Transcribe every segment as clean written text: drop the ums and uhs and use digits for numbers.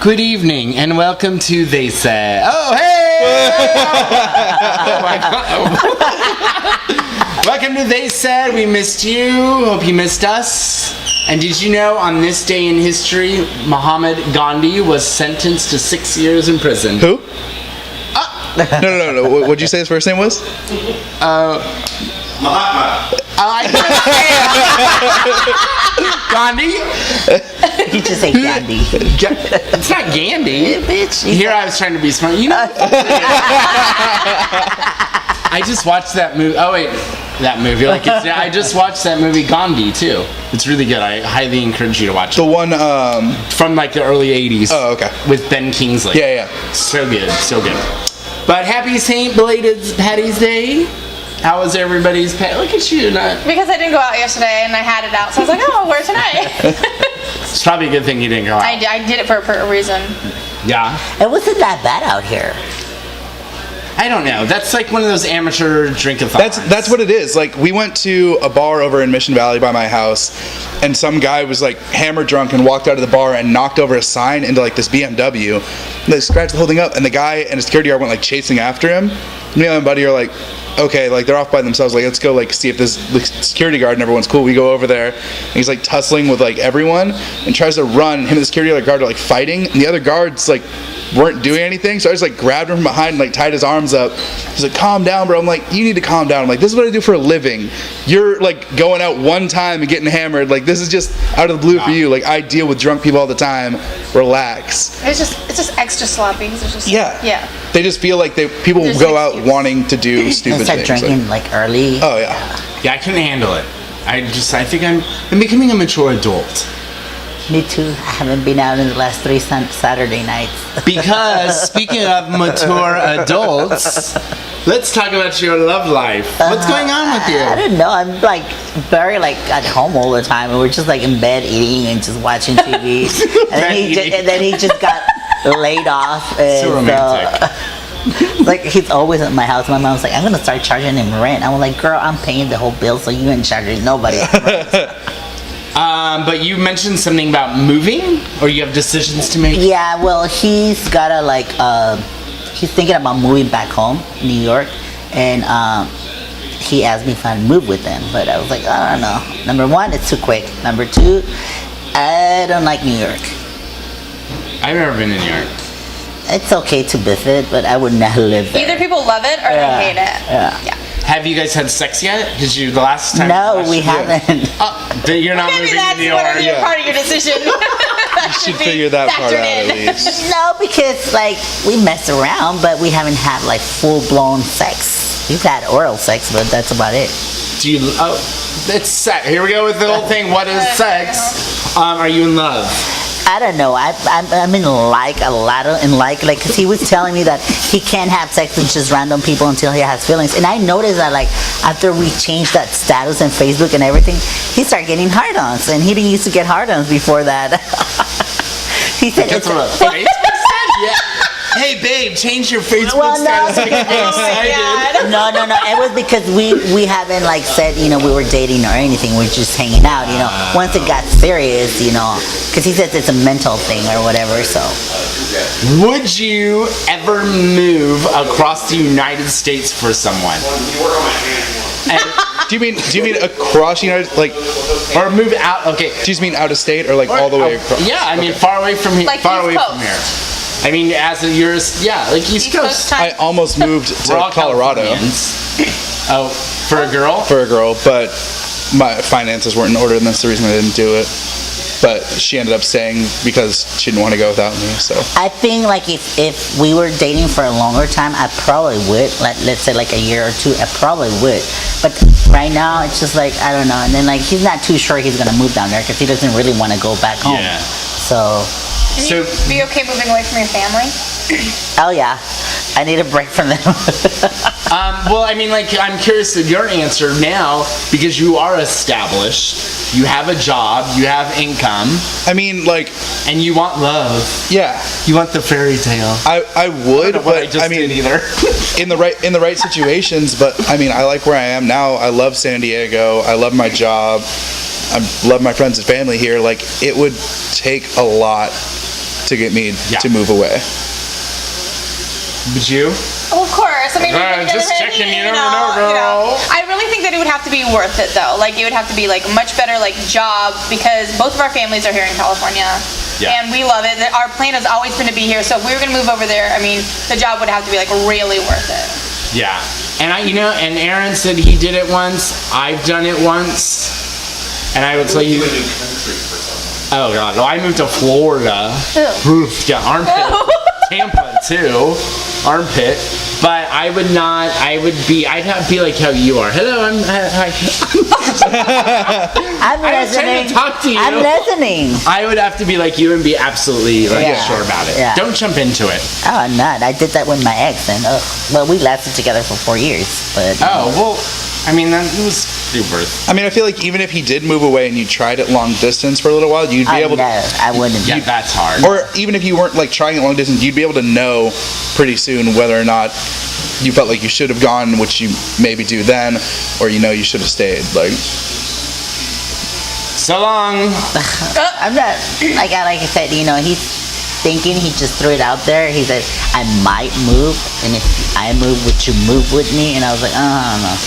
Good evening and welcome to They Said. Oh, hey! Oh my God. Welcome to They Said. We missed you. Hope you missed us. And did you know on this day in history, Mahatma Gandhi was sentenced to 6 years in prison? Who? No. What'd you say his first name was? Mahatma. I Gandhi? You just say Gandhi. It's not Gandhi. Bitch. Here I was trying to be smart. You know. I just watched that movie. Oh wait, that movie. I just watched that movie Gandhi too. It's really good. I highly encourage you to watch it. The one, From like the early 80s. Oh, okay. With Ben Kingsley. Yeah. So good, so good. But happy St. Belated Patty's Day. How was everybody's Look at you. Because I didn't go out yesterday and I had it out, so I was like, oh, where tonight? It's probably a good thing you didn't go out. I did it for a reason. Yeah. It wasn't that bad out here. I don't know. That's like one of those amateur drink-a-thons. that's what it is. Like, we went to a bar over in Mission Valley by my house, and some guy was like hammered drunk and walked out of the bar and knocked over a sign into like this BMW. And they scratched the whole thing up, and the guy and a security guard went like chasing after him. Me and my buddy are like, okay, like they're off by themselves. Like, let's go like see if this security guard and everyone's cool. We go over there, and he's like tussling with like everyone and tries to run. Him and the security guard are like fighting, and the other guards like weren't doing anything. So I just like grabbed him from behind and like tied his arms up. He's like, calm down, bro. I'm like, you need to calm down. I'm like, this is what I do for a living. You're like going out one time and getting hammered. Like, this is just out of the blue for you. Like, I deal with drunk people all the time. Relax. It's just extra sloppy. It's just Yeah. They just feel like people There's go an out excuse. wanting to do And stupid start things. drinking like early. Oh yeah. Yeah, I couldn't handle it. I think I'm becoming a mature adult. Me too. I haven't been out in the last 3 Saturday nights. Because speaking of mature adults, let's talk about your love life. What's going on with I you? don't know. I'm like very like at home all the time, and we're just like in bed eating and just watching TV. and then he just got laid off. And, So romantic. like he's always at my house. My mom's like, I'm gonna start charging him rent. I'm like, girl, I'm paying the whole bill, so you ain't charging nobody rent. But you mentioned something about moving, or you have decisions to make. Yeah, well, he's gotta like, he's thinking about moving back home, New York, and he asked me if I'd move with him, but I was like, I don't know. Number one, it's too quick. Number two, I don't like New York. I've never been in New York. It's okay to visit, but I would not live there. Either people love it or they hate it. Yeah. Have you guys had sex yet? Did you the last time? No, we haven't. You're not Maybe moving that's to New one York. of your part of your decision. You should figure that part out at least. No, because like we mess around, but we haven't had like full blown sex. We've had oral sex, but that's about it. Do you? Oh, it's sex. Here we go with the whole thing. What is sex? Are you in love? I don't know. I'm in like a lot of because he was telling me that he can't have sex with just random people until he has feelings, and I noticed that like after we changed that status on Facebook and everything, he started getting hard-ons, and he didn't used to get hard-ons before that. He said That's it's what Facebook said? Yeah. Hey babe, change your Facebook Well, no, status. Make me Oh my excited. God. no. It was because we haven't like said we were dating or anything. We're just hanging out. Once it got serious, because he says it's a mental thing or whatever. So Would you ever move across the United States for someone? Do you mean across the United, like, Or move out? Okay. do you just mean out of state or like all the way across? Yeah, I mean far away from here. Like far East away Coast. from here. I mean, like East Coast. I almost moved to We're all Colorado Californians. Oh, for a girl? for a girl, but my finances weren't in order, and that's the reason I didn't do it. But she ended up staying because she didn't want to go without me. So I think like if we were dating for a longer time, I probably would. Let's say like a year or two, I probably would. But right now, it's just like I don't know. And then like he's not too sure he's gonna move down there because he doesn't really want to go back home. Yeah. So, Can you be okay moving away from your family? oh yeah, I need a break from them. Well, I mean, like, I'm curious of your answer now because you are established, you have a job, you have income, I mean, like, and you want love. yeah, You want the fairy tale. I would, What I but just I mean, did either. in the right situations. But I mean, I like where I am now. I love San Diego. I love my job. I love my friends and family here. Like, it would take a lot to get me Yeah. to move away. Would you? Well, of course. I mean, Just checking, you never know, girl. I really think that it would have to be worth it, though. Like, it would have to be like much better, like job, because both of our families are here in California, Yeah. and we love it. Our plan has always been to be here. So if we were gonna move over there, I mean, the job would have to be like really worth it. Yeah. And and Aaron said he did it once. I've done it once. And I would tell you. Oh God! No, I moved to Florida. Oof, yeah, armpit. Tampa too, armpit. But I would not. I'd have to be like how you are. Hello, hi. I'm I was trying listening. to talk to you. I'm listening. I would have to be like you and be absolutely Yeah. sure about it. Yeah. Don't jump into it. Oh, I'm not. I did that with my ex, and well, we lasted together for 4 years. But Oh well, I mean that was worth. I mean, I feel like even if he did move away and you tried it long distance for a little while, you'd be able to. I wouldn't. Yeah, that's hard. Or even if you weren't like trying it long distance, you'd be able to know pretty soon whether or not you felt like you should have gone, which you maybe do then, or you should have stayed. Like, So long. I'm not. Like I said, he's thinking. He just threw it out there. He said, "I might move, and if I move, would you move with me?" And I was like, I don't know.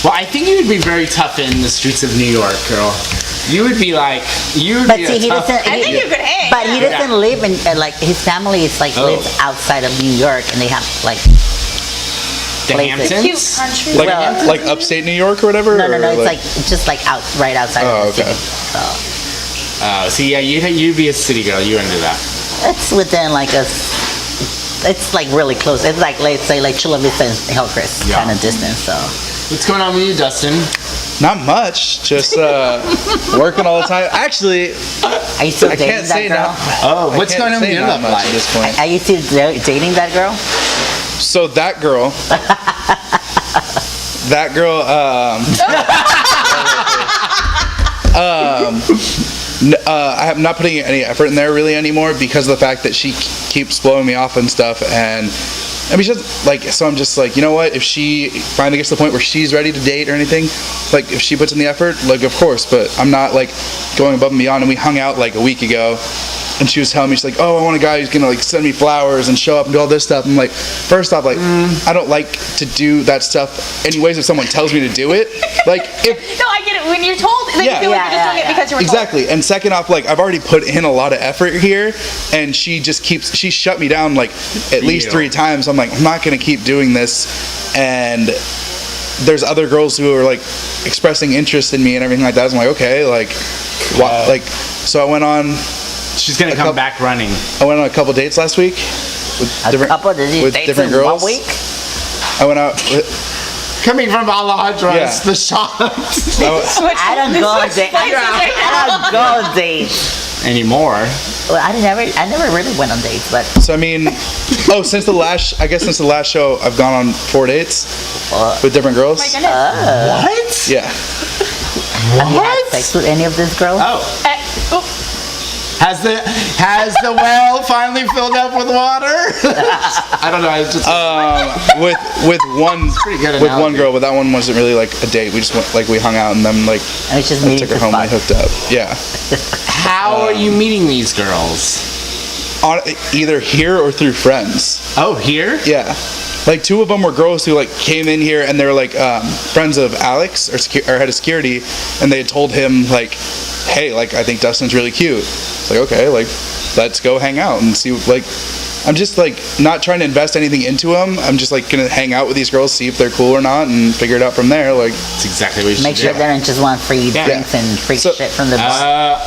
Well, I think you would be very tough in the streets of New York, girl. You would be like, But see, he doesn't. I think you could hang. But he yeah. doesn't live in like his family is like Oh. lives outside of New York, and they have like the places. Cute Hamptons. country. like, Well- like upstate New York or whatever. no, or it's like just like right outside Oh, of the okay. city. So Oh, see, yeah, you'd be a city girl. You wouldn't do that. it's within like it's like really close. It's like let's say like Chula Vista and Hillcrest Yeah. kind of distance. So What's going on with you, Dustin? Not much. Just working all the time. Actually, are you still I dating can't that say girl? not. Oh, I what's can't going on with say your not love much at life? this point. Are you still dating that girl? So that girl. That girl. I'm not putting any effort in there really anymore because of the fact that she keeps blowing me off and stuff. And I mean, she's like, so I'm just like, you know what? If she finally gets to the point where she's ready to date or anything, like if she puts in the effort, like of course. But I'm not like going above and beyond. And we hung out like a week ago. And she was telling me, she's like, oh, I want a guy who's gonna like send me flowers and show up and do all this stuff. I'm like, first off, like, I don't like to do that stuff anyways if someone tells me to do it. Like, if No, I get it. When you're told, then Yeah. you feel like you're just doing Yeah, it because you were exactly. And second off, like, I've already put in a lot of effort here, and she shut me down like at least Deal. 3 times. I'm like, I'm not gonna keep doing this. And there's other girls who are like expressing interest in me and everything like that. So I'm like, okay, like, like, so I went on. She's gonna come back running. I went on a couple dates last week with A couple of these with dates different in girls. 1 week? I went out. Coming from Alejandro's, Yeah. the shop. I, I don't go on dates. I don't go on dates. Anymore. Well, I never really went on dates, but so I mean, since the last show, I've gone on 4 dates with different girls. My goodness. What? Yeah. have you had sex with any of these girls? Oh. Oh, Has the well finally filled up with water? I don't know. I just with one pretty good with one analogy. girl, but that one wasn't really like a date. We just went we hung out and then like I was just I meeting took her the home and we spot. hooked up. Yeah. how are you meeting these girls? On either here or through friends. Oh, here? Yeah. Like 2 of them were girls who like came in here and they're like friends of Alex, our head of security, and they had told him like, hey, like I think Dustin's really cute. It's like, okay, like let's go hang out and see. Like I'm just like not trying to invest anything into them. I'm just like gonna hang out with these girls, see if they're cool or not, and figure it out from there. Like, That's exactly what you should Make sure do. they don't just want free drinks and free So- shit from the bar.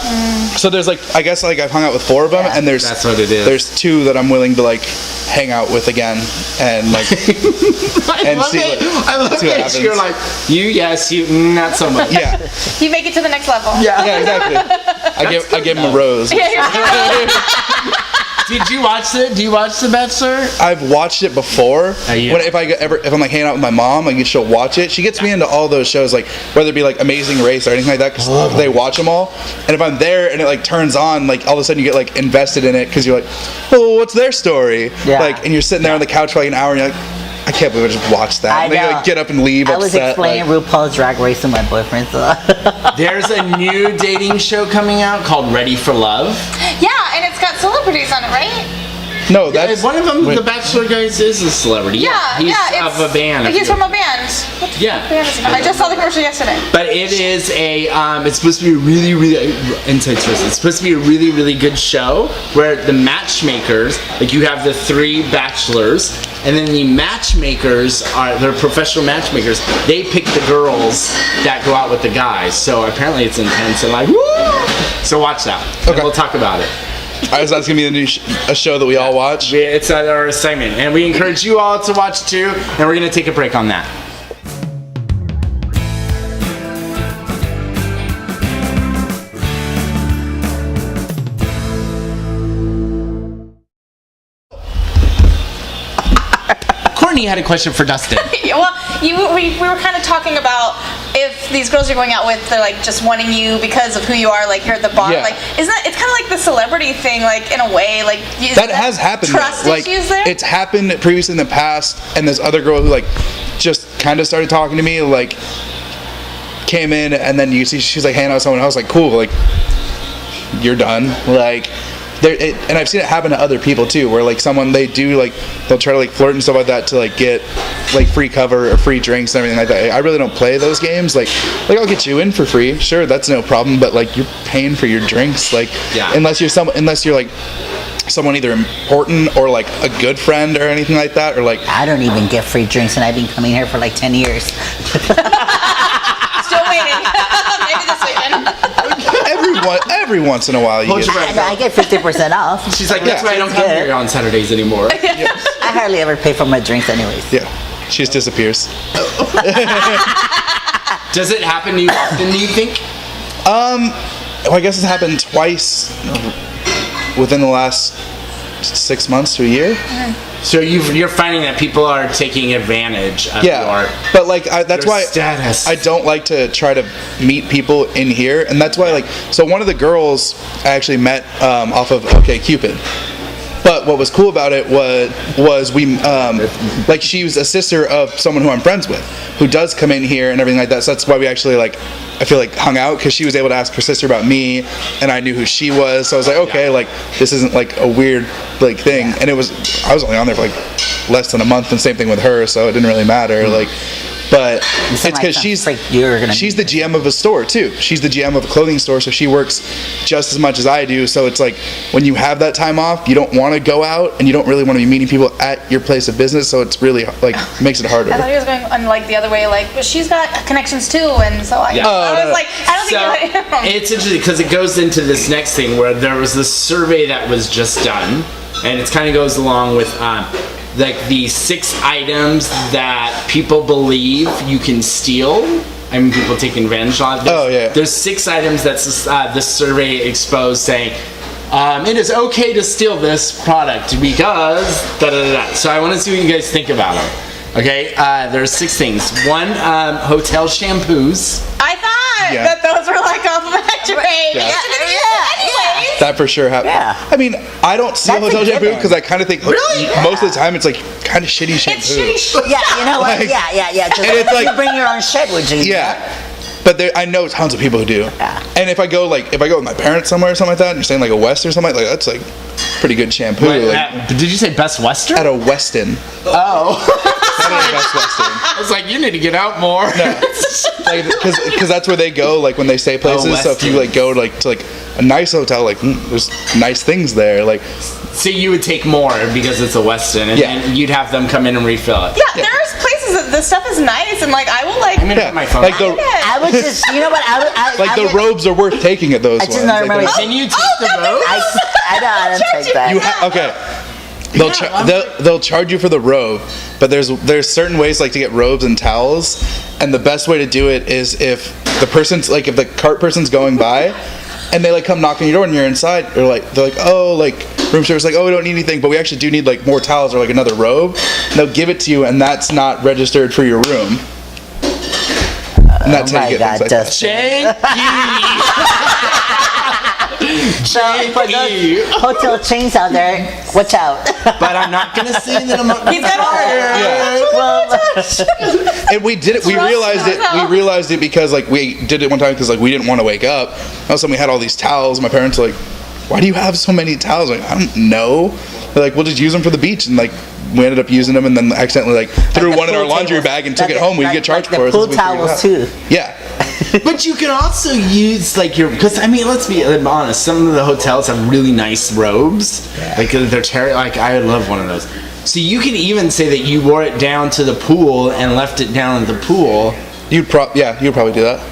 so there's like I guess like I've hung out with 4 of them, Yeah. and there's That's what it is. There's 2 that I'm willing to like hang out with again, and like I love see it. what- I love see what it. You're like, happens. you, yes, you, not so much. yeah, you make it to the next level. yeah, exactly. I give him a rose. Yeah, you're- Did you watch it? Do you watch The Bachelor? I've watched it before. Yeah. When if I'm like hanging out with my mom, like she'll watch it. She gets me into all those shows, like whether it be like Amazing Race or anything like that, because they watch them all. And if I'm there and it like turns on, like all of a sudden you get like invested in it because you're like, oh, what's their story? Yeah. Like, and you're sitting there on the couch for like an hour and you're like, I can't believe I just watched that. I And then you know. like get up and leave I was upset. explaining like, RuPaul's Drag Race to my boyfriend, so There's a new dating show coming out called Ready for Love. yeah, and it's got celebrities on it, right? No, that's One of them, wait. the Bachelor guys, is a celebrity. He's of a band. He's from a band. What Yeah. band is he from? I just saw the commercial yesterday. But it is it's supposed to be a really, really, inside source. It's supposed to be a really, really good show where the matchmakers, like you have the 3 bachelors, and then the matchmakers they're professional matchmakers. They pick the girls that go out with the guys. So apparently it's intense and like, woo! So watch that. And Okay. we'll talk about it. that's gonna be the new a show that we all watch. It's our assignment, and we encourage you all to watch too. And we're gonna take a break on that. Courtney had a question for Dustin. Yeah, well, we were kind of talking about if these girls you're going out with, they're like just wanting you because of who you are, like you're at the bar. Yeah. Like, isn't that, it's kind of like the celebrity thing, like in a way, like That has happened. Trust though. Like issues there. it's happened previously in the past, and this other girl who like just kind of started talking to me, like came in, and then you see she's like hanging out with someone else. Like, cool, like you're done. Like and I've seen it happen to other people too, where like someone they'll try to like flirt and stuff like that to like get like free cover or free drinks and everything like that. I really don't play those games. Like I'll get you in for free, sure, that's no problem. But like you're paying for your drinks, like unless you're like someone either important or like a good friend or anything like that, or like I don't even get free drinks, and I've been coming here for like 10 years. Still waiting. Maybe this weekend. every once in a while you Hold get. your breath. I get 50% off. She's like, that's why I don't come Yeah. here on Saturdays anymore. I hardly ever pay for my drinks anyways. Yeah, she just disappears. Does it happen to you often, do you think? Well, I guess it's happened twice within the last 6 months to a year. So you're finding that people are taking advantage of Yeah, your but like that's your why status. I don't like to try to meet people in here, and that's why like so one of the girls I actually met off of OkCupid. But what was cool about it was we like she was a sister of someone who I'm friends with, who does come in here and everything like that. So that's why we actually like I feel like hung out, because she was able to ask her sister about me, and I knew who she was. So I was like, okay, like this isn't like a weird like thing. And I was only on there for like less than a month, and same thing with her, so it didn't really matter. Like, but it's because she's the GM of a store too. She's the GM of a clothing store, so she works just as much as I do. So it's like when you have that time off, you don't want to go out, and you don't really want to be meeting people at your place of business. So it's really like makes it harder. I thought he was going on like the other way, like, but she's got connections too, and so I was like, I don't think you're it's interesting because it goes into this next thing where there was this survey that was just done, and it kind of goes along with like the 6 items that people believe you can steal. I mean, people taking advantage of this. Oh, yeah. There's 6 items that this survey exposed saying, it is okay to steal this product because da-da-da-da. So I want to see what you guys think about it. Okay, there's 6 things. 1, hotel shampoos. I thought that those were like complimentary. Anyways. That for sure happens. Yeah. I mean, I don't steal That's a hotel shampoo given. because I kind of think most of the time it's like kind of shitty shampoo. It's shitty shit. Yeah, you know what? Like- yeah. Just And it's like- you bring your own shit, would you? Yeah. But I know tons of people who do. Yeah. And if I go with my parents somewhere or something like that, and you're staying like a West or something like that's like pretty good shampoo. Like, Did you say Best Western? at a Westin. Oh. Not at a Best Western. I was like, you need to get out more. Like, because that's where they go, like when they stay places. So if you like go to like a nice hotel, like there's nice things there. Like, So you would take more because it's a Westin, and Yeah. then you'd have them come in and refill it. Yeah, there's places that the stuff is nice, and like I will like. I'm gonna yeah, put my phone. like on. I would just, you know what? I would, robes are worth taking at those I just ones. know Like, remember- Can you take the robe? I don't take that. you okay. They'll charge you for the robe, but there's certain ways like to get robes and towels, and the best way to do it is if the cart person's going by, and they like come knock on your door and you're inside, they're like oh, like room service, like, oh, we don't need anything, but we actually do need like more towels or like another robe, and they'll give it to you, and that's not registered for your room. And that's how you get things like that. So for those hotel chains out there, watch out. But I'm not gonna say that I'm a He's got Yeah. And we did it. We realized it. We realized it because like we did it one time because like we didn't want to wake up. All of a sudden we had all these towels. My parents were like, why do you have so many towels? I'm like, I don't know. They're like, we'll just use them for the beach, and like we ended up using them, and then accidentally like threw the one in our pool laundry tables. bag and took Like it home. We like- get charged like for it. the since pool we figured it towels out. too. Yeah. But you can also use like your, because I mean, let's be honest. Some of the hotels have really nice robes. Like they're like I love one of those. So you can even say that you wore it down to the pool and left it down at the pool. You'd probably do that.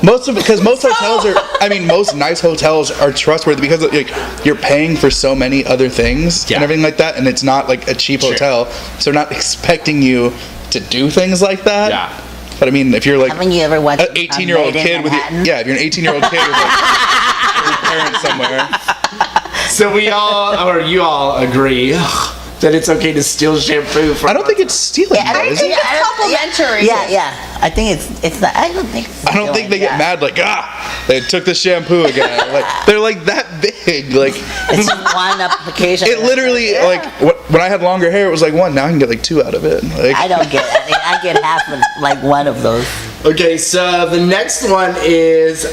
Most of it, because most hotels are, I mean, most nice hotels are trustworthy because like you're paying for so many other things Yeah. and everything like that, and it's not like a cheap Sure. hotel, so they're not expecting you to do things like that. Yeah. But I mean, if you're like Haven't you ever watched an 18-year-old Made in kid with Manhattan? if you're an 18-year-old kid with like your parents somewhere. So we all, or you all, agree that it's okay to steal shampoo from. I don't think it's stealing. Yeah, I though, don't is think it? it's complimentary. Yeah. I think it's not. I don't think. I don't think they get mad like they took the shampoo again. Like they're like that big. Like It's just one application. it literally like when I had longer hair, it was like one. Now I can get like two out of it. Like I don't get. I get half of like one of those. Okay, so the next one is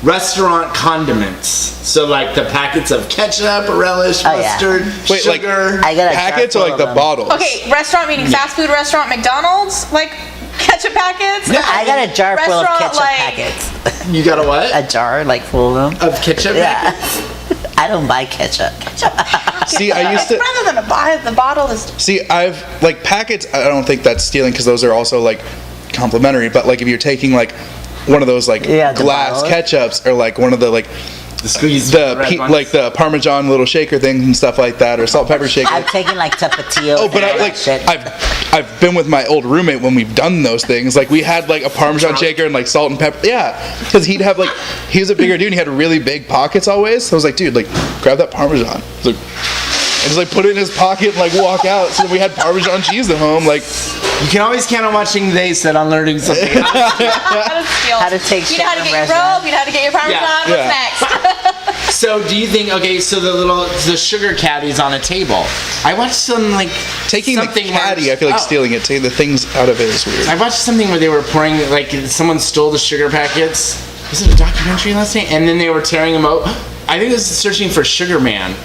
restaurant condiments. So like the packets of ketchup, relish, Oh, yeah. mustard, Wait, like- sugar. I got a packets jar or full like of the them. bottles. Okay, restaurant meaning fast food restaurant, McDonald's, like ketchup packets. I got a jar full of Restaurant, ketchup like- packets. You got a what? A jar like full of them. Of ketchup Yeah. packets? I don't buy ketchup. See, I used to Rather than a buy the bottle is. see. I've like packets. I don't think that's stealing because those are also like complimentary. But like if you're taking like one of those like Yeah, the glass bottles. ketchups or like one of the like The squeeze. like the Parmesan little shaker things and stuff like that or salt pepper shaker. I've taken like Tapatio. Oh, but and I all like that shit. I've been with my old roommate when we've done those things. Like we had like a Parmesan shaker and like salt and pepper. Yeah, because he'd have like he was a bigger dude and he had really big pockets always. So I was like, dude, like grab that Parmesan. He's like, and just like put it in his pocket and like walk out. So we had Parmesan cheese at home. Like You can always count on watching They Said on learning something. How to steal. How to take You know how to shit get from your restaurants. robe. You know how to get your parmesan. Yeah. What's next? So do you think, okay, so the sugar caddies on a table. I watched some like taking the something caddy, where- I feel like oh. stealing it. Taking the things out of it is weird. I watched something where they were pouring, like, someone stole the sugar packets. Was it a documentary last night? And then they were tearing them out. I think this is searching for Sugar Man.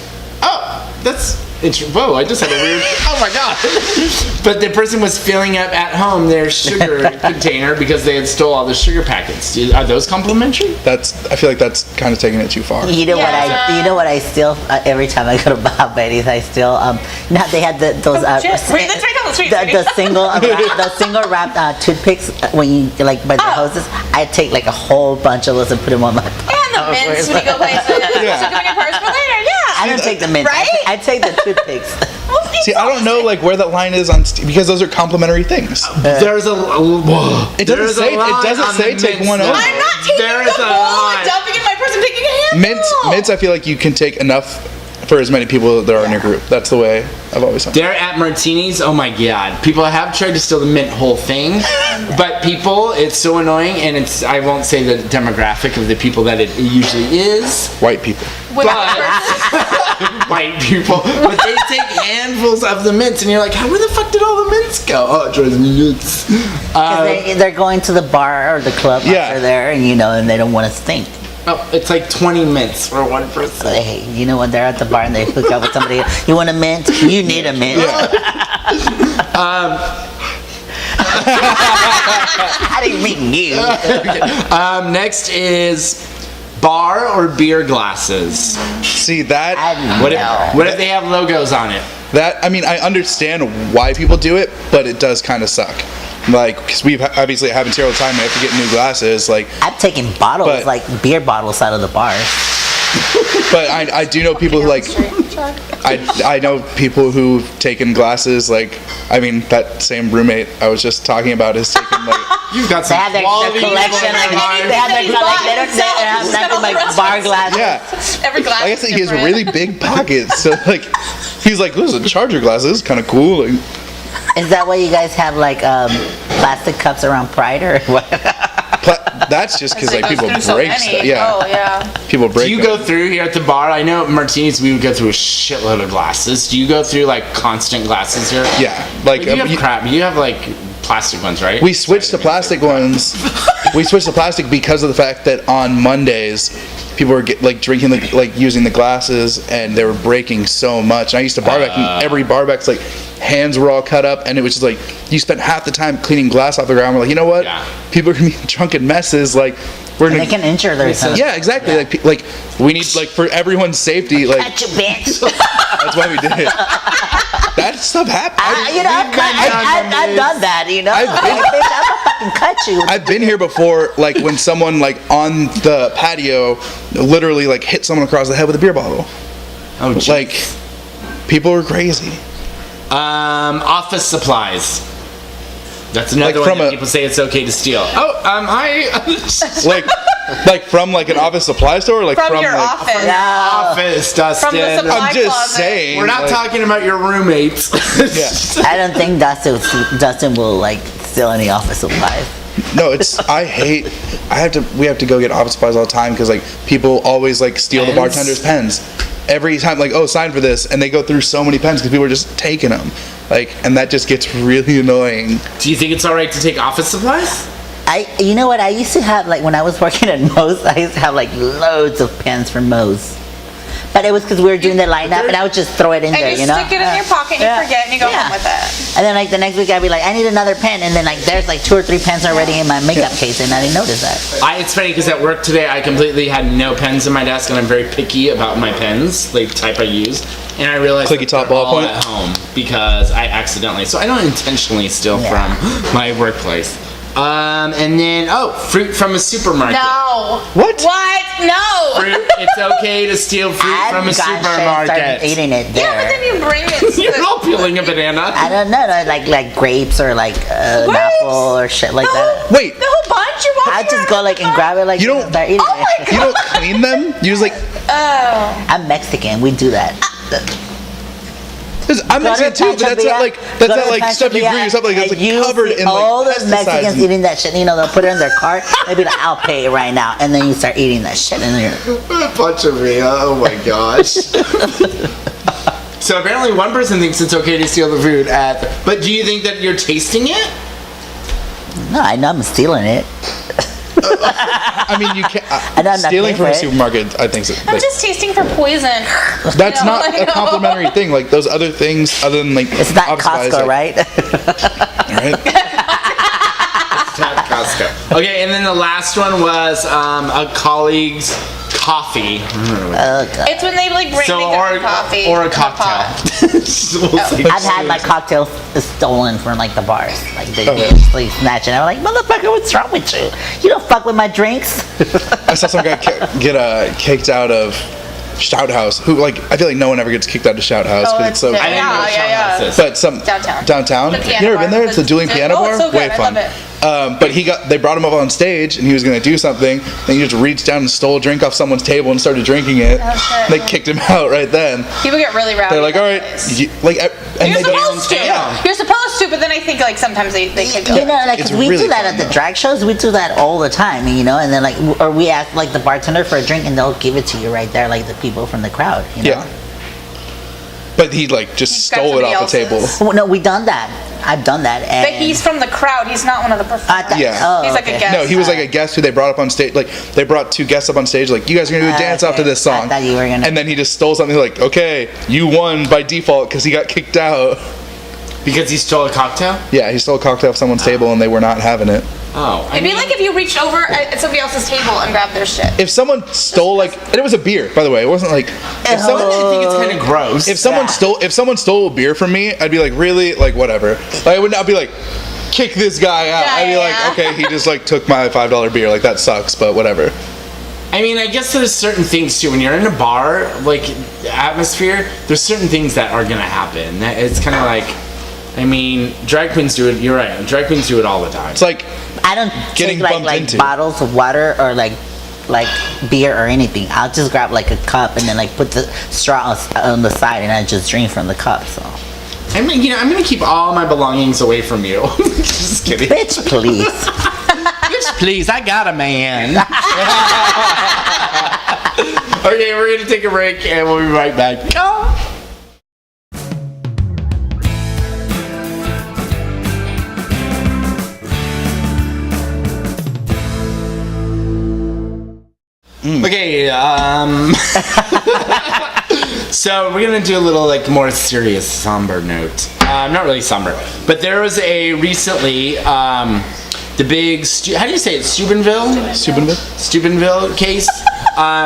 Oh, that's whoa, I just had a weird, oh my god. But the person was filling up at home their sugar container because they had stole all the sugar packets. Are those complimentary? I feel like that's kind of taking it too far. You know Yeah. you know what I steal every time I go to Bob Betty's. I steal you know how they had those Shit. Wait, that's right down the street, the sweetie. the single wrapped toothpicks when you like by the hoses. I take like a whole bunch of those and put them on my. And the mints when you go places. Yeah. So doing your purse for later. Yeah. I don't take the mint. Right? I take the toothpicks. Well, See, I don't know like where that line is on because those are complimentary things. There's a whoa. It doesn't There's a say- it line doesn't on say the take mints, one though. out. I'm not taking There the is a bowl line. and dumping in my purse. I'm taking a handful. Mints, I feel like you can take enough for as many people that are in your group. That's the way I've always done it. They're at Martinis. Oh my god. People have tried to steal the mint whole thing, but people, it's so annoying, and it's, I won't say the demographic of the people that it usually is, White people. With but white people, but they take handfuls of the mints, and you're like, where the fuck did all the mints go? Oh, it drives me nuts. 'Cause they're going to the bar or the club Yeah. after there, and and they don't want to stink. Oh, it's like 20 mints for one person. So hey, you know when they're at the bar and they hook up with somebody, you want a mint? You need a mint. I didn't mean you. Next is bar or beer glasses. See that What if they have logos on it? I mean I understand why people do it, but it does kind of suck. Like because we obviously haven't here all the time. I have to get new glasses. Like, I've taken bottles, But- like beer bottles, out of the bar. but I do know people who like. I know people who've taken glasses. Like I mean that same roommate I was just talking about has taken like. You've got They some have their quality collection. people in Like, your they life. have their like, they don't have nothing like bar glasses. Yeah. Every glass. Like I said, is he has different. really big pockets. So like, he's like, "This is a charger glass. This is kind of cool." Like, Is that why you guys have like plastic cups around Pride or what? that's just because like people There's so break many. stuff. Yeah, Oh yeah. people break. Do you them. go through here at the bar? I know at Martinis we would go through a shitload of glasses. Do you go through like constant glasses here? Yeah, like You have crap. You have like plastic ones, right? we switched to plastic ones. We switched to plastic because of the fact that on Mondays, people were drinking using the glasses, and they were breaking so much. And I used to barback, and every barback's like hands were all cut up, and it was just like you spent half the time cleaning glass off the ground. We're like, you know what? Yeah. People are gonna be drunken messes. Like we're And gonna. they can injure themselves. Yeah, exactly. Like we need for everyone's safety. Like Catch you, bitch. that's why we did it. That stuff happened. I've done that, you know. I've been- Bitch, I'm gonna fucking cut you. I've been here before, like when someone on the patio literally hit someone across the head with a beer bottle. Oh, geez. Like people are crazy. Office supplies. That's another Like one from that a- people say it's okay to steal. Oh, Like from an office supply store, or From your office. office, Dustin. From the supply I'm just closet. saying. We're not like, talking about your roommates. Yeah. I don't think Dustin will steal any office supplies. No, we have to go get office supplies all the time because people always steal the Pens? bartender's pens. Every time, sign for this, and they go through so many pens because people are just taking them. And that just gets really annoying. Do you think it's all right to take office supplies? You know what? I used to have when I was working at Moe's, I used to have loads of pens from Moe's. But it was because we were doing the lineup, and I would just throw it in And there, you you know. stick it in your pocket and you forget and you go home with it. And then the next week I'd be like, I need another pen, and then there's 2 or 3 pens already in my makeup case, and I didn't notice that. It's funny because at work today I completely had no pens in my desk, and I'm very picky about my pens, the type I use. And I realized Clicky top they're all ballpoint? at home because I accidentally. So I don't intentionally steal from my workplace. And then fruit from a supermarket. No. What? What? No. Fruit, it's okay to steal fruit from a I've gotten shit and started supermarket. eating it there. Yeah, but then you bring it to You're the... not peeling a banana. I don't know, like grapes or an apple or shit like that. Wait, The whole bunch? You're walking I just go around and grab it You don't- start eating Oh my it. God. you don't clean them? You just Oh. I'm Mexican. We do that. I'm Go to Mexican too, but that's not Go to stuff you Pancho grew yourself. Villa, It's and you covered see in all those pesticides. Mexicans eating that shit. They'll put it in their cart. They'll be like, "I'll pay it right now," and then you start eating that shit in there. A bunch of me. Oh my gosh. So apparently one person thinks it's okay to steal the food but do you think that you're tasting it? No, I know I'm stealing it. I mean, you can't. And I'm not Stealing from a paying for it. supermarket, I think, I'm just tasting for poison. that's you know, not a complimentary thing. Those other things, other than It's not office supplies, Costco, right? right? At Costco. Okay, and then the last one was a colleague's coffee. Oh, God. It's when they bring So they or get coffee or a in cocktail. pot. I've had my cocktails stolen from the bars. They yeah. just snatch it. I'm like, motherfucker, what's wrong with you? You don't fuck with my drinks. I saw some guy get kicked out of Shout House. Who I feel like no one ever gets kicked out of Shout House Oh, because it's so. it's- I didn't know what Yeah, yeah, Shout House yeah. is. But some Downtown. The You piano never been bar. there? It's the Julian Piano Oh, Bar. it's so good. Way I fun. love it. But they brought him up on stage and he was gonna do something. Then he just reached down and stole a drink off someone's table and started drinking it. Oh, shit. They kicked him out right then. People get really rowdy. They're like, all right, nowadays. and You're they don't. supposed to. Yeah. You're supposed to, but then I think sometimes they could go. You know, It's we really do that fun, at the though. drag shows. We do that all the time, and then or we ask the bartender for a drink, and they'll give it to you right there, the people from the crowd. You know? Yeah. But he just He's got stole it off somebody the table. else's. Well, no, we done that. I've done that. And But he's from the crowd. He's not one of the performers. Yeah. Oh, He's like a okay. guest. No, he was like a guest who they brought up on stage. They brought 2 guests up on stage. You guys are gonna do a dance Okay. after this song. I thought you were gonna- And then he just stole something. Okay, you won by default because he got kicked out. Because he stole a cocktail? Yeah, he stole a cocktail off someone's table and they were not having it. Oh. It'd be like if you reached over at somebody else's table and grabbed their shit. If someone stole and it was a beer, by the way. It wasn't if someone I think it's kind of gross. if someone stole a beer from me, I'd be like, really? Whatever. I would not be like, kick this guy out. Yeah, I'd be yeah. like, okay, he just took my $5 beer. That sucks, but whatever. I mean, I guess there's certain things too. When you're in a bar, atmosphere, there's certain things that are gonna happen. It's kind of drag queens do it. You're right. Drag queens do it all the time. It's like I don't Getting take bumped like into. bottles of water or like beer or anything. I'll just grab a cup and then put the straw on the side and I just drink from the cup. So, I'm gonna keep all my belongings away from you. Just kidding. bitch, please. Bitch, please, I got a man. Okay, we're gonna take a break and we'll be right back. Okay, so we're gonna do a little like more serious, somber note. Not really somber, but there was a recently the big how do you say it? Steubenville case,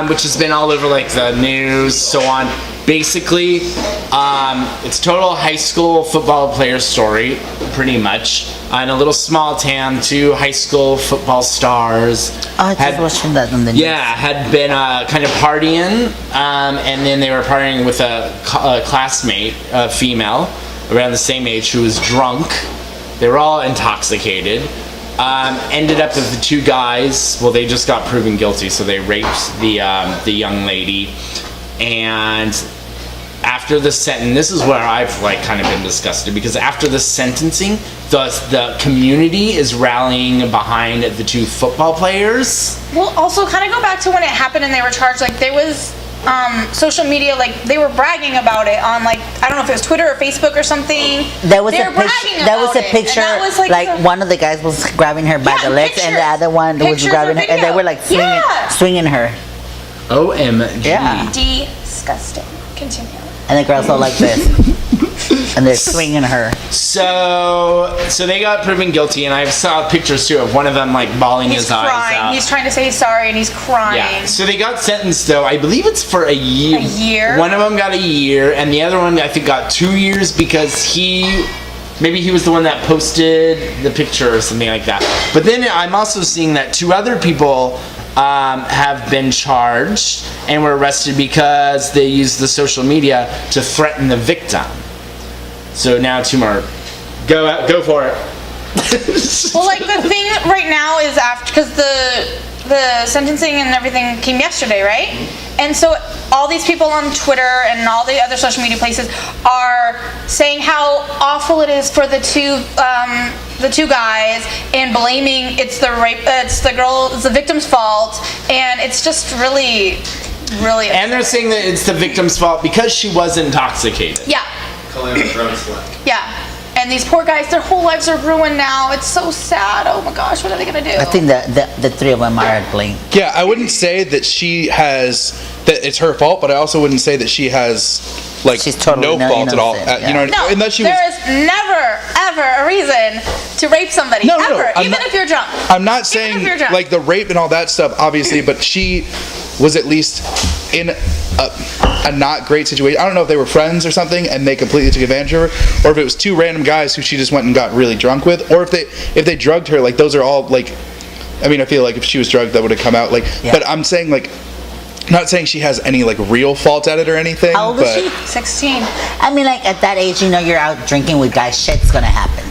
which has been all over like the news, so on. Basically, it's total high school football player story, pretty much. In a little small town, 2 high school football stars. Oh, I just watched that on the news. Yeah, had been kind of partying, and then they were partying with a classmate, a female, around the same age, who was drunk. They were all intoxicated. Ended up with the 2 guys. Well, they just got proven guilty, so they raped the young lady. And after the sentence, this is where I've like kind of been disgusted, because after the sentencing, the community is rallying behind the 2 football players. Well, also kind of go back to when it happened and they were charged. Like there was social media, like they were bragging about it on like I don't know if it was Twitter or Facebook or something. There was they a were picture. bragging There was about a it, picture. and that was Like the- one of the guys was grabbing her by Yeah, the legs, and the pictures. other one was Pictures grabbing or her, and they video. were like Yeah. swinging her. OMG. Yeah. disgusting. Continue. And the girls all like this, and they're swinging her. So they got proven guilty, and I saw pictures too of one of them like bawling He's his eyes crying. out. He's trying to say he's sorry and he's crying. Yeah. So they got sentenced though. I believe it's for a year. A year? One of them got a year, and the other one I think got 2 years because maybe he was the one that posted the picture or something like that. But then I'm also seeing that 2 other people have been charged and were arrested because they used the social media to threaten the victim. So now 2 more. Go for it. Well, like the thing right now is after because the sentencing and everything came yesterday, right? And so all these people on Twitter and all the other social media places are saying how awful it is for the 2 guys and blaming it's the victim's fault, and it's just really And they're saying that it's the victim's fault because she was intoxicated. yeah. Calling him a drunk slut. Yeah. And these poor guys, their whole lives are ruined now. It's so sad. Oh my gosh, what are they gonna do? I think the 3 of them are at blame. Yeah, I wouldn't say that that it's her fault, but I also wouldn't say that she has like She's totally no fault at all. innocent, You know, no, unless she there was. is never, ever a reason to rape somebody. No, no, no, ever, I'm even not- if you're drunk. I'm not if saying you're drunk. like the rape and all that stuff, obviously, but she was at least in a not great situation. I don't know if they were friends or something and they completely took advantage of her, or if it was 2 random guys who she just went and got really drunk with, or if they drugged her. Like those are all like, I mean, I feel like if she was drugged, that would have come out. Like, Yeah. but I'm saying like, not saying she has any like real fault at it or anything. How old but is she? 16. I mean, like at that age, you're out drinking with guys. Shit's gonna happen.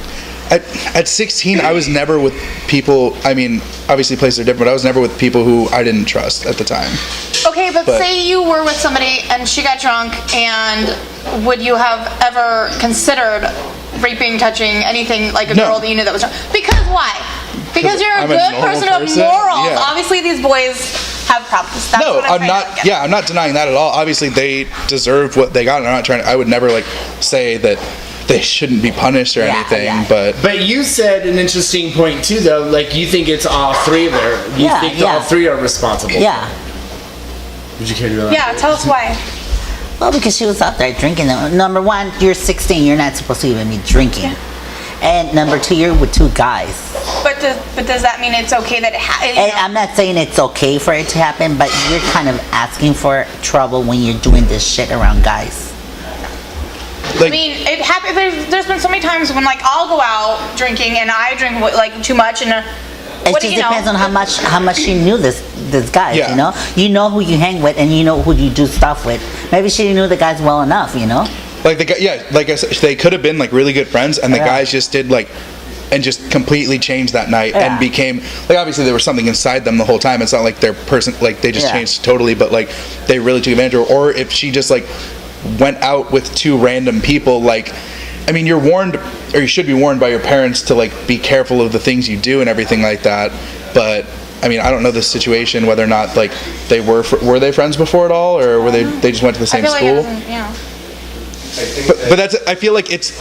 At 16, I was never with people. I mean, obviously places are different, but I was never with people who I didn't trust at the time. Okay, but But- say you were with somebody and she got drunk, and would you have ever considered raping, touching anything like a No. girl that you knew that was drunk? Because why? Because you're a I'm a good normal person of person? morals. Yeah. Obviously, these boys have problems. That's No, what I'm I'm trying not. to get. Yeah, I'm not denying that at all. Obviously, they deserve what they got. And I'm not trying. I would never like say that they shouldn't be punished or Yeah, anything. yeah. But You said an interesting point too, though. Like you think it's all 3 of them. You Yeah, think yeah. all 3 are responsible. Yeah. Would you care to do that? Yeah, tell us why. Well, because she was out there drinking. Number 1, you're 16. You're not supposed to even be drinking. And number 2, you're with 2 guys. But does that mean it's okay that And I'm not saying it's okay for it to happen, but you're kind of asking for trouble when you're doing this shit around guys. I mean, it happened. There's been so many times when like I'll go out drinking and I drink like too much, and It what do just you know? depends on how much you knew this guy. Yeah. You know who you hang with, and you know who you do stuff with. Maybe she knew the guys well enough. like the guy, yeah, like I said, they could have been like really good friends, and the Yeah. guys just did like, and just completely changed that night Yeah. and became like obviously there was something inside them the whole time. It's not like their person like they just Yeah. changed totally, but like they really took advantage of her. Or if she just like went out with 2 random people, like. I mean, you're warned, or you should be warned by your parents to like be careful of the things you do and everything like that. But I mean, I don't know the situation whether or not like they were they friends before at all, or were they just went to the I same feel like school? it doesn't, But that's I feel like it's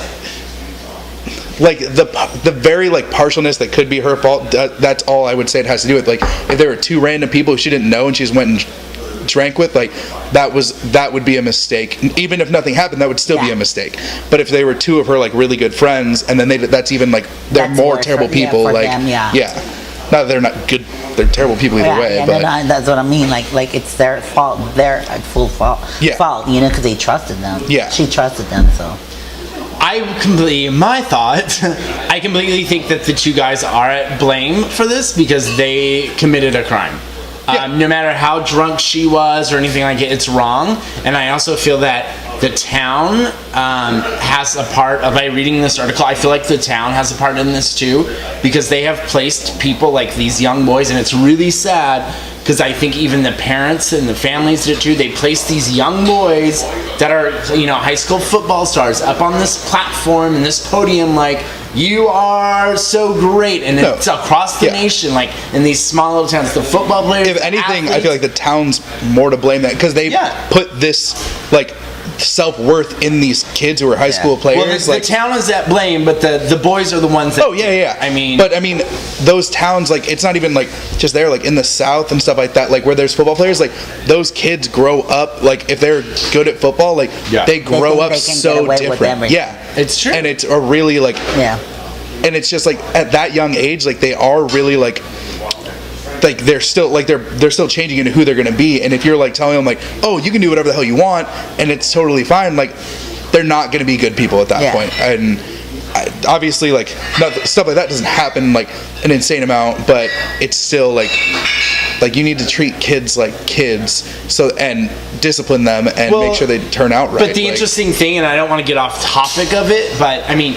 like the very like partialness that could be her fault. That's all I would say it has to do with. Like if there were two random people who she didn't know and she just went and drank with, like that would be a mistake. Even if nothing happened, that would still be a mistake. But if they were two of her like really good friends, and then that's even like they're That's more worse terrible for- people. for like them, yeah. not that they're not good. They're terrible people either way. Yeah, but no, that's what I mean. Like it's their fault, their full fault. Yeah. Fault, you know, because they trusted them. Yeah. She trusted them, so. I completely think that the two guys are at blame for this because they committed a crime. Yeah. No matter how drunk she was or anything like it, it's wrong. And I also feel that the town has a part of, by reading this article, I feel like the town has a part in this too, because they have placed people like these young boys, and it's really sad because I think even the parents and the families did too. They place these young boys that are, you know, high school football stars up on this platform and this podium, like, you are so great, and it's across the nation, like in these small little towns, the football players. If anything, athletes, I feel like the town's more to blame that because they put this like self-worth in these kids who are high school players. well, the town is at blame, but the boys are the ones that. Oh yeah. I mean, those towns, like, it's not even like just there, like in the South and stuff like that, like where there's football players, like those kids grow up, like if they're good at football, like they grow up so different. Yeah, it's true, and it's a really like and it's just like at that young age, like they are really like they're still changing into who they're going to be. And if you're like telling them like, oh, you can do whatever the hell you want and it's totally fine, like they're not going to be good people at that point. And obviously like stuff like that doesn't happen like an insane amount, but it's still like you need to treat kids like kids, so, and discipline them and make sure they turn out right. But the interesting thing, and I don't want to get off topic of it, but I mean,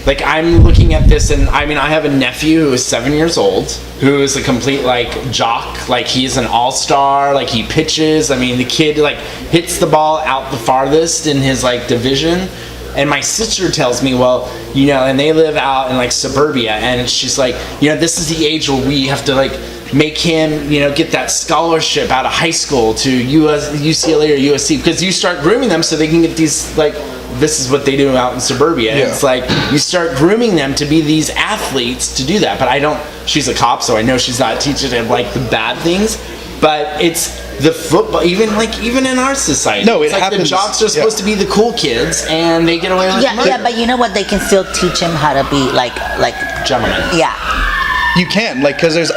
like, I'm looking at this, and I mean, I have a nephew who is 7 years old, who is a complete, like, jock. Like, he's an all-star, like, he pitches. I mean, the kid, like, hits the ball out the farthest in his, like, division. And my sister tells me, well, you know, and they live out in, like, suburbia, and she's like, you know, this is the age where we have to, like, make him, you know, get that scholarship out of high school to UCLA or USC, because you start grooming them so they can get these, like, this is what they do out in suburbia. Yeah. It's like you start grooming them to be these athletes to do that. But I don't, she's a cop, so I know she's not teaching them like the bad things. But it's the football, even in our society. No, it like happens. The jocks are supposed to be the cool kids, and they get away with murder. Yeah, but you know what? They can still teach them how to be like gentlemen. Yeah. You can, like, because there's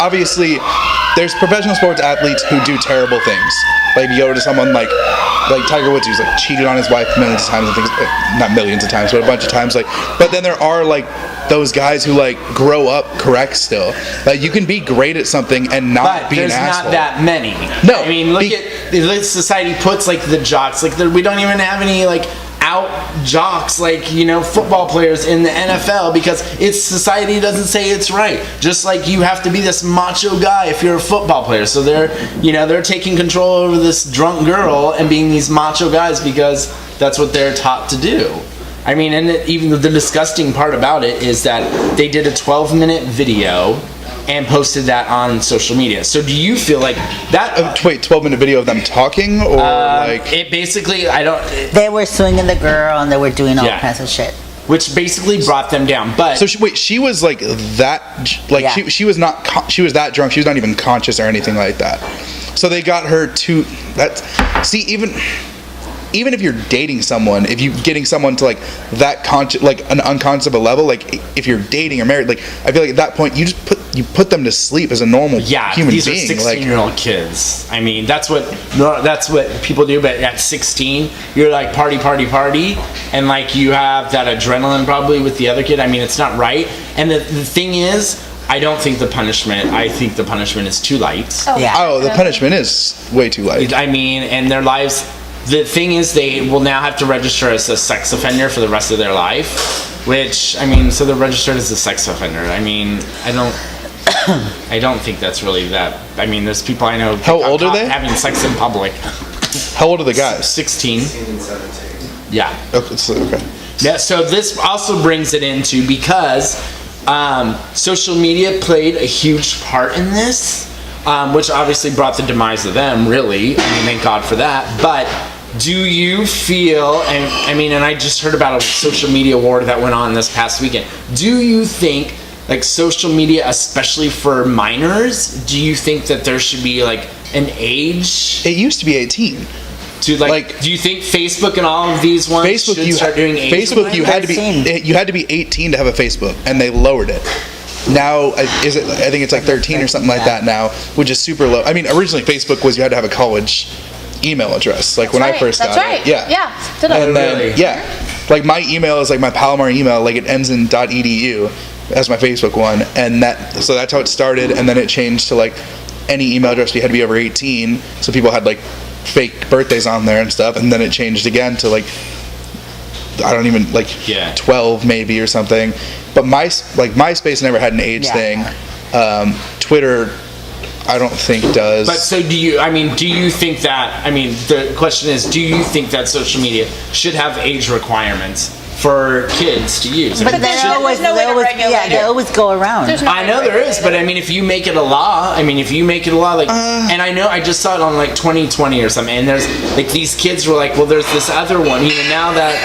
professional sports athletes who do terrible things. Like, you go to someone like Tiger Woods, who's like cheated on his wife millions of times, I think, not millions of times, but a bunch of times. Like, but then there are like those guys who like grow up correct still. Like, you can be great at something and not be an asshole. But there's not that many. No, I mean, look at the society puts like the jocks. Like, we don't even have any like out jocks, like, you know, football players in the NFL, because it's society doesn't say it's right. Just like you have to be this macho guy if you're a football player. So they're taking control over this drunk girl and being these macho guys because that's what they're taught to do. I mean, and even the disgusting part about it is that they did a 12-minute video and posted that on social media. So do you feel like that? Wait, 12-minute video of them talking, or like it basically? They were swinging the girl and they were doing all kinds of shit, which basically brought them down. But so she was like that, like she was not. She was that drunk. She was not even conscious or anything like that. So they got her to that. See, even if you're dating someone, if you're getting someone to like that conscious, like an unconscious level, like if you're dating or married, like I feel like at that point you just put them to sleep as a normal human these being. These are 16-year-old kids. I mean, that's what people do. But at 16, you're like party, and like you have that adrenaline probably with the other kid. I mean, it's not right. And the thing is, I don't think the punishment. I think the punishment is too light. Oh, the punishment is way too light. I mean, and their lives. The thing is, they will now have to register as a sex offender for the rest of their life, which, I mean, so they're registered as a sex offender. I mean, I don't think that's really that. I mean, there's people I know. How old are they? Having sex in public. How old are the guys? 16. 16 and 17. Yeah. Okay. Yeah. So this also brings it into, because social media played a huge part in this, which obviously brought the demise of them. Really, I mean, thank God for that. But Do you feel, and I mean, and I just heard about a social media war that went on this past weekend. Do you think, like, social media, especially for minors, do you think that there should be like an age It used to be 18. to like do you think Facebook and all of these ones Facebook, should you start doing age Facebook, you had to be 18 to have a Facebook, and they lowered it. Now I think it's like 13 or something like that now, which is super low. I mean, originally Facebook was you had to have a college email address, like when I first got That's right. it. Yeah. Yeah. Did I? And then Really? like my email is like my Palomar email, like it ends in .edu. That's my Facebook one, and so that's how it started, and then it changed to like any email address you had to be over 18, so people had like fake birthdays on there and stuff, and then it changed again to like I don't even like 12 maybe or something. But MySpace never had an age thing. Twitter, I don't think does. But so do you think that, I mean, the question is, do you think that social media should have age requirements for kids to use? But they always go around. I know there is, but I mean, if you make it a law, like, and I know I just saw it on like 2020 or something, and there's like these kids were like, well, there's this other one, now that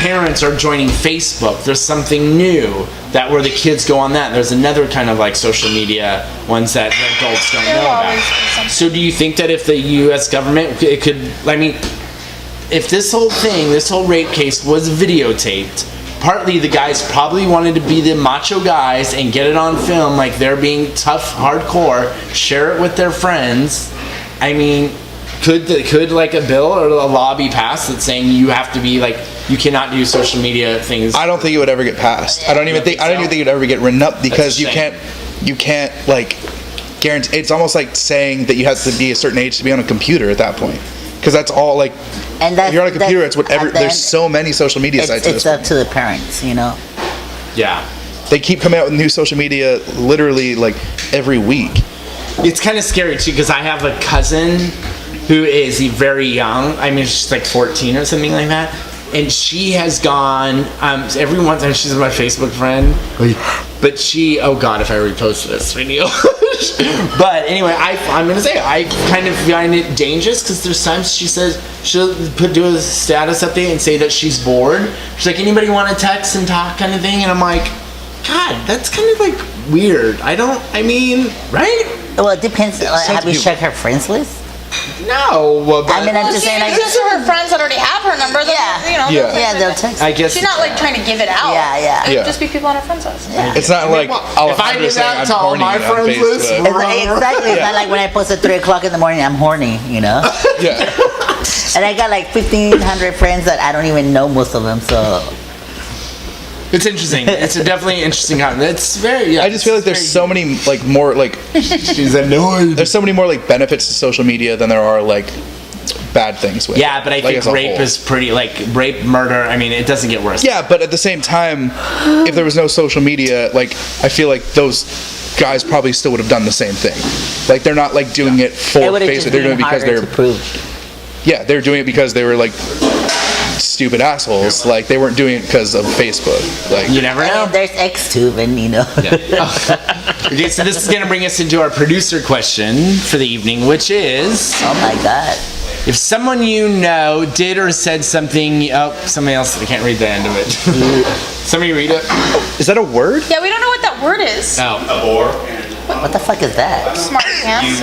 parents are joining Facebook, there's something new that where the kids go on that. There's another kind of like social media ones that the adults don't know about. So do you think that if the U.S. government, it could, I mean, if this whole rape case was videotaped, partly the guys probably wanted to be the macho guys and get it on film, like they're being tough, hardcore, share it with their friends. I mean, could like a bill or a law be passed that's saying you have to be like, you cannot do social media things? I don't think it would ever get passed. I don't even think it'd ever get written up, because you can't like guarantee. It's almost like saying that you have to be a certain age to be on a computer at that point, because that's all like. And if you're on a computer, it's whatever. There's so many social media sites. It's up to the parents, Yeah. They keep coming out with new social media literally like every week. It's kind of scary too, because I have a cousin who is very young. I mean, she's like 14 or something like that. And she has gone, every one time she's my Facebook friend, but she, oh God, if I repost this video. But anyway, I'm going to say, I kind of find it dangerous, because there's times she says, she'll do a status update and say that she's bored. She's like, anybody want to text and talk kind of thing? And I'm like, God, that's kind of like weird. Right? Well, it depends. Have you checked her friends list? No, but I'm just saying, like, just for her friends that already have her number. they'll text. I guess she's not like trying to give it out. It would just be people on her friends list. Yeah. It's not like if I did that to all my friends list, exactly. It's not like when I post at 3 o'clock in the morning, I'm horny, Yeah. And I got like 1,500 friends that I don't even know most of them, so. It's interesting. It's definitely interesting. It's very. I just feel like there's so many like more like she's annoyed. There's so many more like benefits to social media than there are like bad things with. Yeah, but I think rape is pretty rape, murder. I mean, it doesn't get worse. Yeah, but at the same time, if there was no social media, like I feel like those guys probably still would have done the same thing. Like they're not like doing it for Facebook. They're doing it because they're doing it because they were like stupid assholes. Like they weren't doing it because of Facebook. Like you never know. There's XTube, and Okay, so this is gonna bring us into our producer question for the evening, which is, oh my God, if someone you know did or said something, somebody else, I can't read the end of it. Somebody read it. Is that a word? Yeah, we don't know what that word is. Oh. what the fuck is that? Smart pants.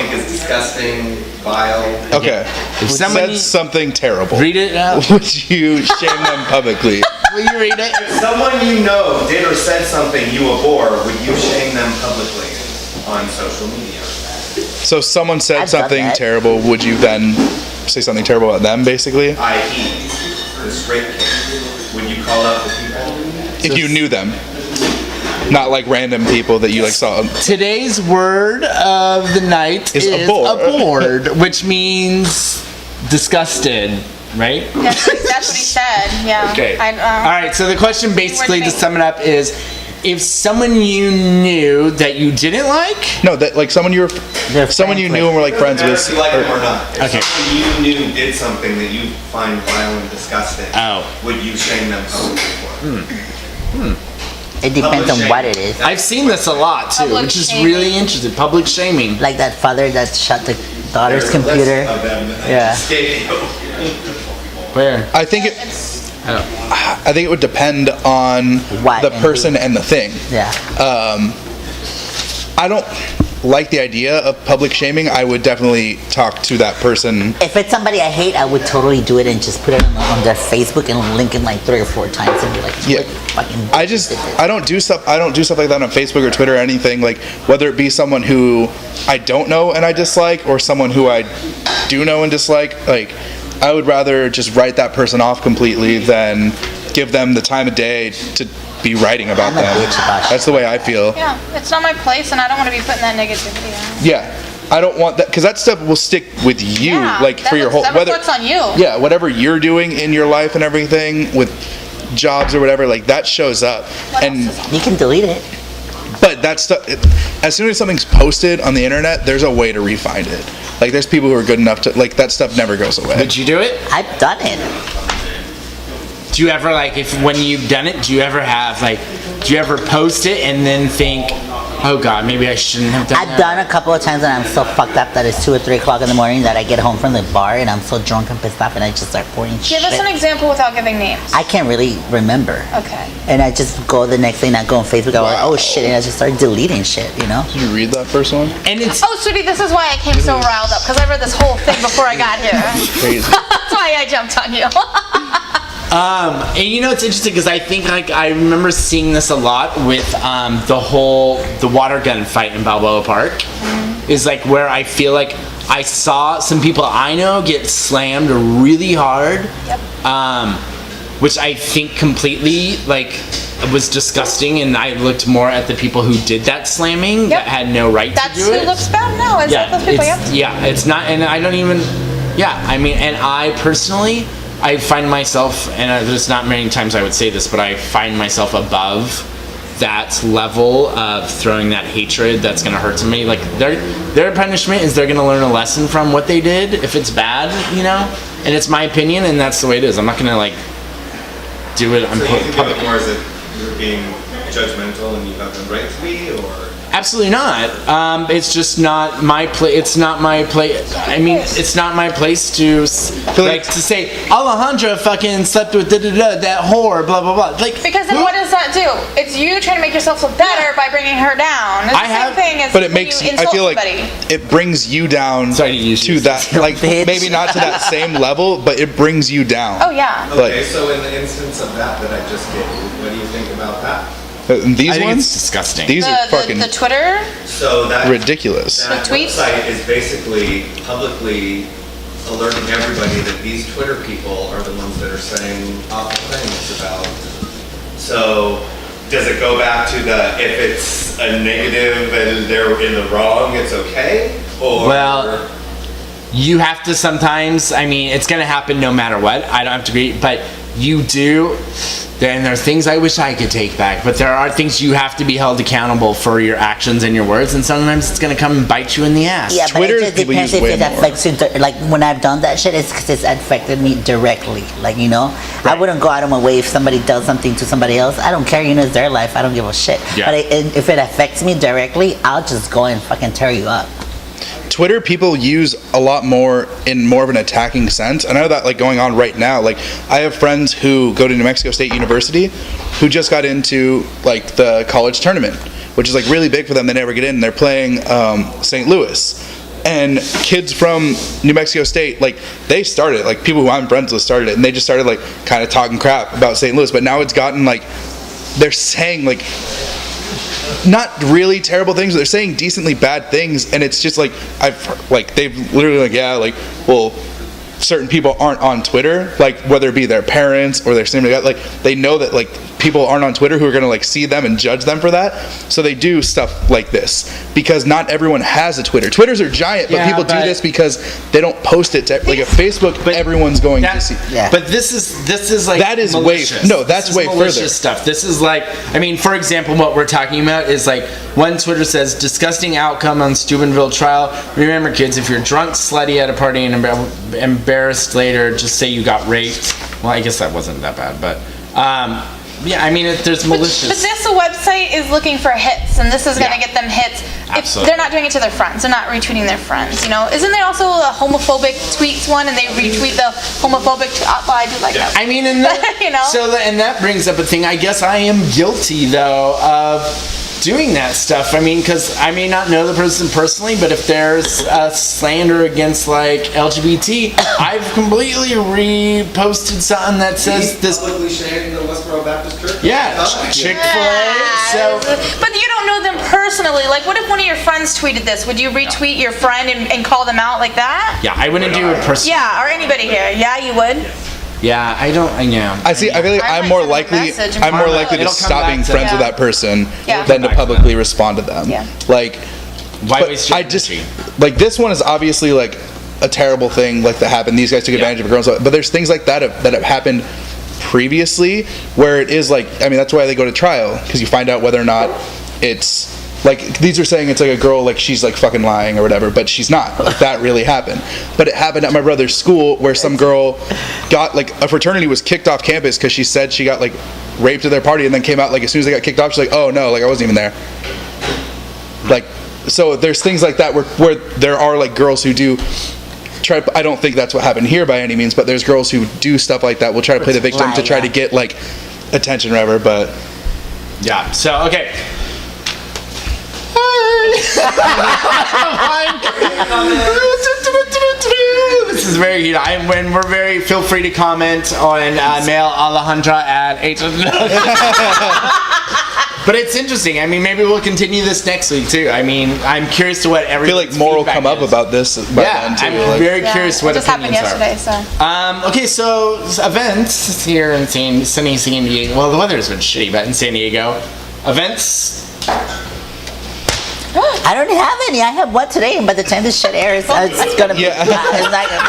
think is disgusting, vile. Okay. If somebody said something terrible, read it out. Would you shame them publicly? Will you read it? If someone you know did or said something you abhor, would you shame them publicly on social media? So someone said something terrible, would you then say something terrible about them, basically? I.e., the straight case. Would you call out the people? If you knew them. Not like random people that you like saw. Today's word of the night is abhorred, which means disgusted, right? That's what he said. Yeah. Okay. All right. So the question, basically, to sum it up, is: if someone you knew that you didn't like, no, that like someone you knew and were like friends with, if you like them or not. If okay. someone you knew did something that you find vile and disgusting, would you shame them publicly for it? It depends on what it is. I've seen this a lot too, which is really interesting. Public shaming. Like that father that shot the daughter's There's a list computer. of them that I Yeah. just gave you. Where? I think it would depend on What the and person and the thing. Yeah. I don't like the idea of public shaming. I would definitely talk to that person. If it's somebody I hate, I would totally do it and just put it on their Facebook and link it like 3 or 4 times and be like, Yeah. fucking. I don't do stuff like that on Facebook or Twitter or anything, like whether it be someone who I don't know and I dislike or someone who I do know and dislike. Like, I would rather just write that person off completely than give them the time of day to be writing about I'm a them. bitch about That's the way I feel. Yeah, it's not my place, and I don't want to be putting that negativity out. Yeah, I don't want that, because that stuff will stick with you, Yeah, like for your whole that reflects on you. Yeah, whatever you're doing in your life and everything with jobs or whatever, like that shows up. And You can delete it. but that stuff, as soon as something's posted on the internet, there's a way to re-find it. Like, there's people who are good enough to, like, that stuff never goes away. Would you do it? I've done it. Do you ever like when you've done it? Do you ever have like? Do you ever post it and then think, oh God, maybe I shouldn't have done I've that? done a couple of times and I'm so fucked up that it's 2 or 3 o'clock in the morning that I get home from the bar and I'm so drunk and pissed off and I just start pouring shit. Give us an example without giving names. I can't really remember. Okay. And I just go the next thing, I go on Facebook, I go, Wow. oh shit, and I just start deleting shit, you know? Did you read that first one? And it's Oh, sweetie, this is why I came so riled up, because I read this whole thing before I got here. Crazy. That's why I jumped on you. and you know it's interesting because I think like I remember seeing this a lot with the water gun fight in Balboa Park. Is like where I feel like I saw some people I know get slammed really hard. Yep. Which I think completely like was disgusting, and I looked more at the people who did that slamming that had no right That's to do who it. looks bad now, is that those people? Yep. It's not, and I don't even. Yeah, I mean, and I personally, I find myself, and there's not many times I would say this, but I find myself above that level of throwing that hatred that's gonna hurt somebody. Like their punishment is they're gonna learn a lesson from what they did if it's bad, you know. And it's my opinion, and that's the way it is. I'm not gonna like do it. I'm So you think of public. it more as if you're being judgmental and you have the right to be, or? Absolutely not. It's just not my place. It's not my place. I mean, it's not my place to like to say Alejandra fucking slept with that whore, blah blah blah. Like Because then what does that do? It's you trying to make yourself look better by bringing her down. It's I the have- same thing as But it when makes you I insult feel like somebody. it brings you down Sorry to use you. to that, like Bitch. maybe not to that same level, but it brings you down. Oh yeah. Like, Okay, so in the instance of that I just gave you, what do you think about that? these I think ones, it's disgusting. these are fucking The Twitter. So that ridiculous. That The tweets? website is basically publicly alerting everybody that these Twitter people are the ones that are saying awful things about. So does it go back to the if it's a negative and they're in the wrong, it's okay? Or Well, you have to sometimes. I mean, it's gonna happen no matter what. I don't have to agree, but you do. Then there's things I wish I could take back, but there are things you have to be held accountable for your actions and your words, and sometimes it's gonna come and bite you in the ass. Yeah, Twitter, but it just people depends use if way it more. affects you. Like when I've done that shit, it's because it's affected me directly. Like, you know, I Right. wouldn't go out of my way if somebody does something to somebody else. I don't care, you know, it's their life. I don't give a shit. Yeah. But if it affects me directly, I'll just go and fucking tear you up. Twitter people use a lot more in more of an attacking sense. I know that like going on right now. Like I have friends who go to New Mexico State University who just got into like the college tournament, which is like really big for them. They never get in. They're playing St. Louis. And kids from New Mexico State, like they started, like people who I'm friends with started it, and they just started like kind of talking crap about St. Louis. But now it's gotten like they're saying like not really terrible things, but they're saying decently bad things, and it's just like they've literally like, yeah, like, well, certain people aren't on Twitter, like whether it be their parents or their sibling, like they know that like people aren't on Twitter who are gonna like see them and judge them for that, so they do stuff like this because not everyone has a Twitter. Twitters are giant, but Yeah, people do but- this because they don't post it to like a Facebook. But everyone's going to That- see. Yeah. But this is like That is way- malicious. no, that's This is way malicious further. stuff. This is like, I mean, for example, what we're talking about is like one Twitter says disgusting outcome on Steubenville trial. Remember, kids, if you're drunk, slutty at a party and embarrassed later, just say you got raped. Well, I guess that wasn't that bad, but Yeah, I mean, there's But malicious. this website is looking for hits, and this is going to Yeah. get them hits. If Absolutely. they're not doing it to their friends, they're not retweeting their friends. You know, isn't there also a homophobic tweets one, and they retweet the homophobic? Well, I do like that. I mean, and that, You know? and that brings up a thing. I guess I am guilty though of doing that stuff. I mean, because I may not know the person personally, but if there's a slander against like LGBT, I've completely reposted something that says this. Publicly shaming the Westboro Baptist Church? Yeah, Chick-fil-A. So But you don't know them personally. Like, what if one of your friends tweeted this? Would you retweet your friend and call them out like that? yeah, I wouldn't do it personally. Yeah, or anybody here. Yeah, you would. Yeah, I don't. Yeah. I see. I feel like I I'm might more send them a likely. message and I'm more call likely them to out. It'll come stop back being to friends them. with that person Yeah. than to Come back to publicly respond to them. Yeah. Like, Why but waste your I just energy? like this one is obviously like a terrible thing like that happened. These guys took advantage of a girl, but there's things like that that have happened previously where it is like, I mean, that's why they go to trial, because you find out whether or not it's like, these are saying it's like a girl, like she's like fucking lying or whatever, but she's not. Like, that really happened. But it happened at my brother's school where some girl got like, a fraternity was kicked off campus because she said she got like raped at their party, and then came out like as soon as they got kicked off, she's like, oh no, like I wasn't even there. Like, so there's things like that where there are like girls who do try. I don't think that's what happened here by any means, but there's girls who do stuff like that. Will try to play the victim Lie, to try yeah. to get like attention or whatever. But Yeah. So okay. This is very heated. When we're very. Feel free to comment on mail Alejandra at H. But it's interesting. I mean, maybe we'll continue this next week too. I mean, I'm curious to what I feel everyone's like more will feedback come up is. about this by Yeah, then too. I'm like- very curious what it just happened opinions yesterday, are. so. Okay, so events here in sunny San Diego. Well, the weather's been shitty, but in San Diego, events. I don't have any. I have one today, and by the time this shit airs, it's gonna be. Yeah. It's not gonna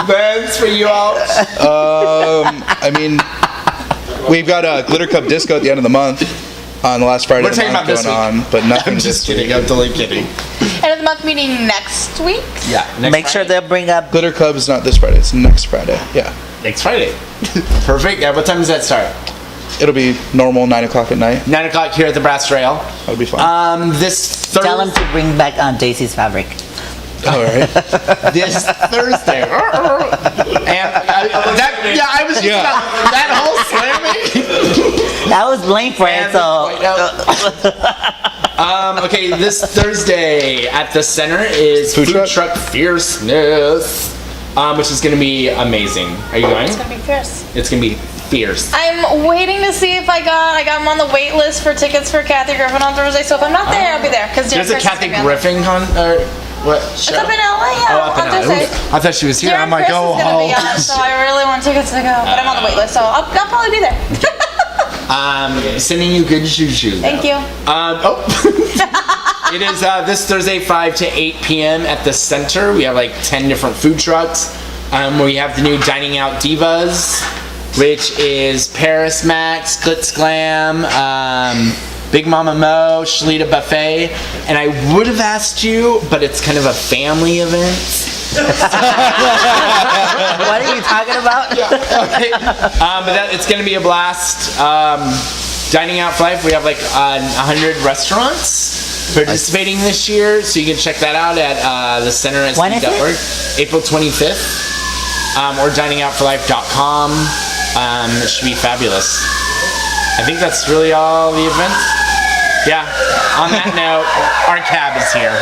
Events for you all. I mean, we've got a Glitter Cup Disco at the end of the month on the last Friday We're of the talking month about this going week. on, but nothing I'm just this week. kidding. I'm totally kidding. End of the month meeting next week? Yeah. Make sure they'll bring up. Glitter Club is not this Friday; it's next Friday. Yeah, next Friday. Perfect. Yeah. What time does that start? it'll be normal 9 o'clock at night. 9 o'clock here at the Brass Rail. That'll be fun. This Tell them Thursday. to bring back Daisy's fabric. All right. This Thursday. And I was just Yeah. that whole slamming. That was blamed for it, And so. okay, this Thursday at the center is Food Food truck? Truck Fierceness, which is going to be amazing. Are you going? It's gonna be fierce. It's going to be fierce. I'm waiting to see if I got them on the wait list for tickets for Kathy Griffin on Thursday. So if I'm not there, I'll be there. Because There's a Kathy Griffin what It's show? up in LA, yeah, Oh, up in on LA. Thursday. I thought she was here. I'm like, Chris oh, is gonna be on, so I really want tickets to go, but I'm on the wait list, so I'll probably be there. sending you good juju. Thank you. It is this Thursday, 5 to 8 p.m. at the center. We have like 10 different food trucks. We have the new Dining Out Divas, which is Paris Max, Glitz Glam, Big Mama Mo, Shalita Buffet. And I would have asked you, but it's kind of a family event. What are you talking about? Okay. But it's going to be a blast. Dining Out for Life, we have like 100 restaurants participating this year, so you can check that out at the center at When is it? speed.org. April 25th. Or diningoutforlife.com. It should be fabulous. I think that's really all the events. Yeah. On that note, our cab is here.